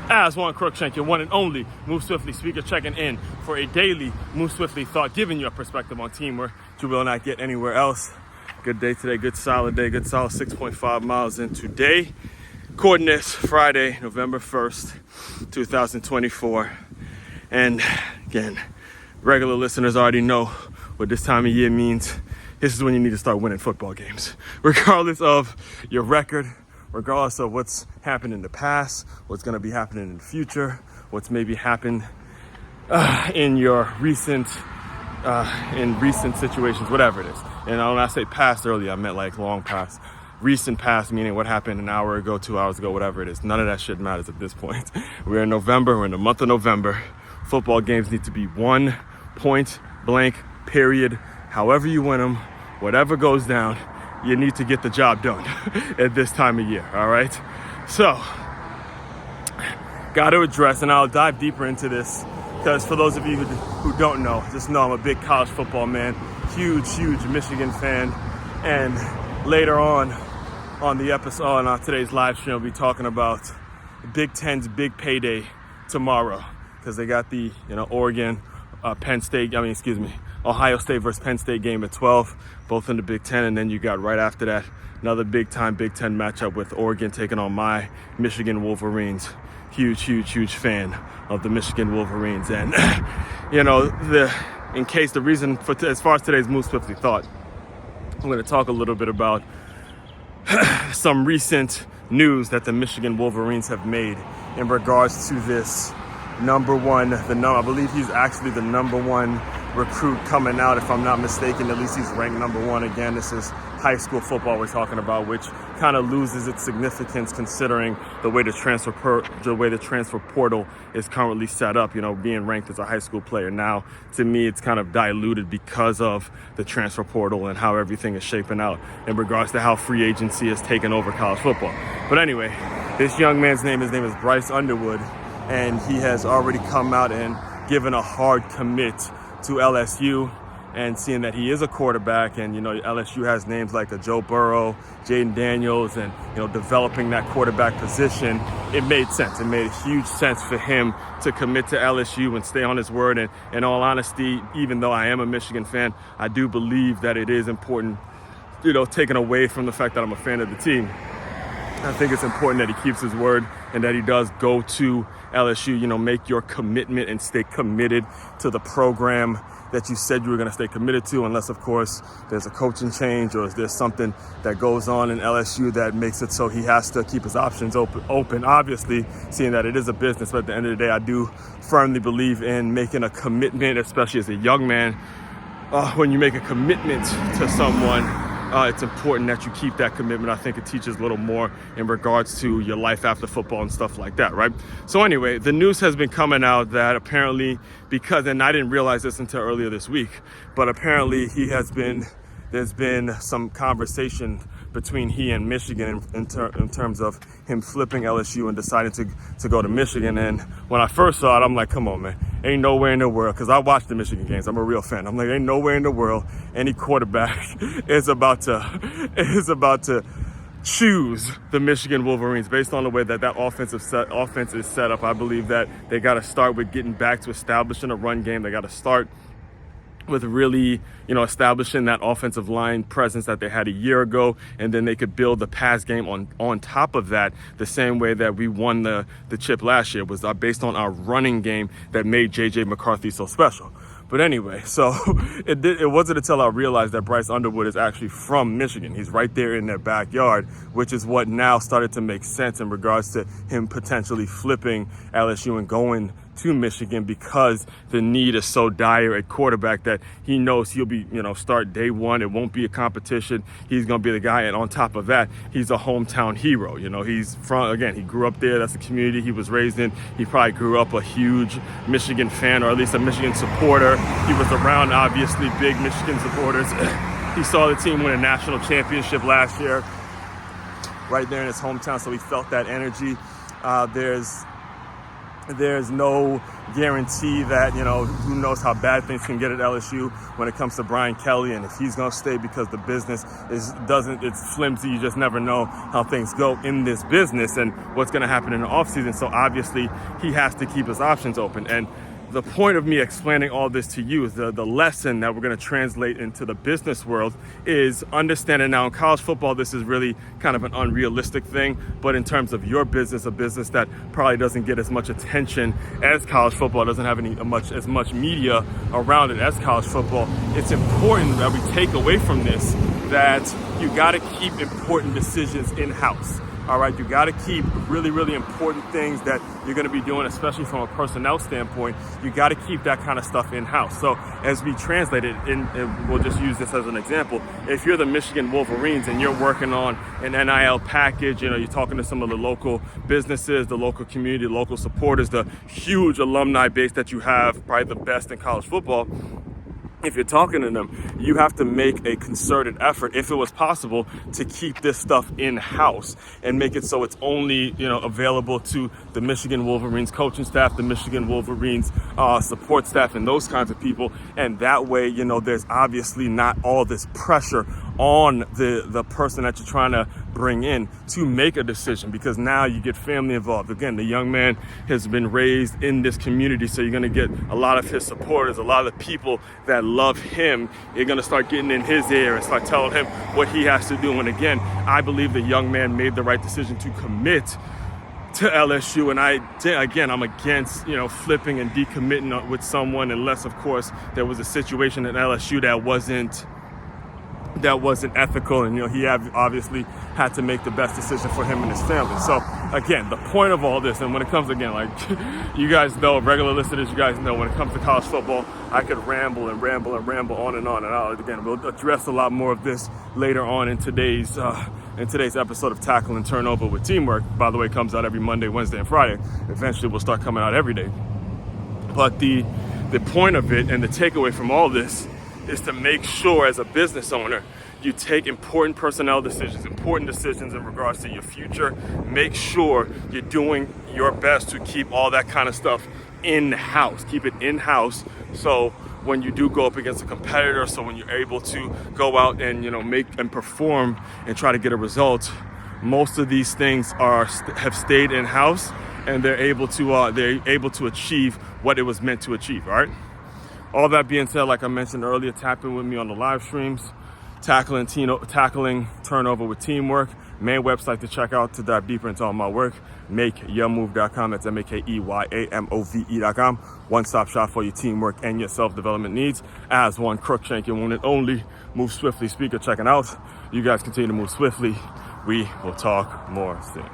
As Warren Crookshank, your one and only Move Swiftly speaker, checking in for a daily Move Swiftly thought, giving you a perspective on teamwork you will not get anywhere else. Good day today, good solid day, good solid 6.5 miles in today. Coordinates Friday, November 1st, 2024. And again, regular listeners already know what this time of year means. This is when you need to start winning football games, regardless of your record, regardless of what's happened in the past, what's going to be happening in the future, what's maybe happened in your recent situations, whatever it is. And when I say past earlier, I meant like long past. Recent past, meaning what happened an hour ago, 2 hours ago, whatever it is. None of that shit matters at this point. We're in November. We're in the month of November. Football games need to be 1 point blank, period. However you win them, whatever goes down, you need to get the job done at this time of year, all right? So, got to address, and I'll dive deeper into this, because for those of you who don't know, just know I'm a big college football man, huge Michigan fan, and later on the episode, on today's live stream, we'll be talking about Big Ten's big payday tomorrow, because they got the Ohio State versus Penn State game at 12, both in the Big Ten, and then you got right after that another big-time Big Ten matchup with Oregon taking on my Michigan Wolverines. Huge fan of the Michigan Wolverines. And, as far as today's Move Swiftly thought, I'm going to talk a little bit about some recent news that the Michigan Wolverines have made in regards to this I believe he's actually the number one recruit coming out, if I'm not mistaken. At least he's ranked number one. Again, this is high school football we're talking about, which kind of loses its significance considering the way the transfer portal is currently set up. Being ranked as a high school player now, to me, it's kind of diluted because of the transfer portal and how everything is shaping out in regards to how free agency has taken over college football. But anyway, this young man's name is Bryce Underwood, and he has already come out and given a hard commit to LSU, and seeing that he is a quarterback, and LSU has names like a Joe Burrow, Jaden Daniels, and developing that quarterback position, it made sense. It made huge sense for him to commit to LSU and stay on his word. And in all honesty, even though I am a Michigan fan, I do believe that it is important, taken away from the fact that I'm a fan of the team. I think it's important that he keeps his word and that he does go to LSU, make your commitment and stay committed to the program that you said you were going to stay committed to, unless, of course, there's a coaching change or there's something that goes on in LSU that makes it so he has to keep his options open. Obviously, seeing that it is a business, but at the end of the day, I do firmly believe in making a commitment, especially as a young man. When you make a commitment to someone, it's important that you keep that commitment. I think it teaches a little more in regards to your life after football and stuff like that, right? So anyway, the news has been coming out that apparently, and I didn't realize this until earlier this week, but apparently there's been some conversation between he and Michigan in terms of him flipping LSU and deciding to go to Michigan. And when I first saw it, I'm like, come on, man. Ain't nowhere in the world, because I watch the Michigan games. I'm a real fan. I'm like, ain't nowhere in the world any quarterback is about to choose the Michigan Wolverines based on the way that offense is set up. I believe that they got to start with getting back to establishing a run game. They got to start with really, establishing that offensive line presence that they had a year ago, and then they could build the pass game on top of that, the same way that we won the chip last year, was based on our running game that made J.J. McCarthy so special. But anyway, so it wasn't until I realized that Bryce Underwood is actually from Michigan. He's right there in their backyard, which is what now started to make sense in regards to him potentially flipping LSU and going to Michigan, because the need is so dire at quarterback that he knows he'll be, start day one. It won't be a competition. He's going to be the guy. And on top of that, he's a hometown hero. He's he grew up there. That's the community he was raised in. He probably grew up a huge Michigan fan, or at least a Michigan supporter. He was around, obviously, big Michigan supporters. He saw the team win a national championship last year right there in his hometown, so he felt that energy. There's no guarantee that, who knows how bad things can get at LSU when it comes to Brian Kelly and if he's going to stay, because the business it's flimsy. You just never know how things go in this business and what's going to happen in the offseason. So obviously he has to keep his options open. And the point of me explaining all this to you is the lesson that we're going to translate into the business world is understanding now in college football, this is really kind of an unrealistic thing. But in terms of your business, a business that probably doesn't get as much attention as college football, doesn't have as much media around it as college football, it's important that we take away from this that you got to keep important decisions in-house. All right, you got to keep really, really important things that you're going to be doing, especially from a personnel standpoint. You got to keep that kind of stuff in-house. So as we translate it, and we'll just use this as an example. If you're the Michigan Wolverines and you're working on an NIL package, you're talking to some of the local businesses, the local community, local supporters, the huge alumni base that you have, probably the best in college football. If you're talking to them, you have to make a concerted effort, if it was possible, to keep this stuff in-house and make it so it's only, available to the Michigan Wolverines coaching staff, the Michigan Wolverines support staff, and those kinds of people. And that way, there's obviously not all this pressure on the person that you're trying to bring in to make a decision, because now you get family involved. Again, the young man has been raised in this community, so you're going to get a lot of his supporters, a lot of the people that love him. You're going to start getting in his ear and start telling him what he has to do. And again, I believe the young man made the right decision to commit to LSU, and I'm against flipping and decommitting with someone unless, of course, there was a situation at LSU that wasn't ethical, and he obviously had to make the best decision for him and his family. So again, the point of all this, and when it comes again, like you guys know, regular listeners, you guys know, when it comes to college football, I could ramble on and on. And again, we'll address a lot more of this later on in today's episode of Tackle and Turnover with Teamwork. By the way, it comes out every Monday, Wednesday, and Friday. Eventually, we'll start coming out every day. But the point of it and the takeaway from all this is to make sure, as a business owner, you take important personnel decisions, important decisions in regards to your future. Make sure you're doing your best to keep all that kind of stuff in-house. Keep it in-house, so when you do go up against a competitor, so when you're able to go out and make and perform and try to get a result, most of these things have stayed in-house, and they're able to achieve what it was meant to achieve. All right. All that being said, like I mentioned earlier, tap in with me on the live streams, tackling turnover with teamwork. Main website to check out to dive deeper into all my work, makeyourmove.com. That's makeyourmove.com. One-stop shop for your teamwork and your self-development needs. As one Crookshank, your one and only Move Swiftly speaker checking out. You guys continue to move swiftly. We will talk more soon.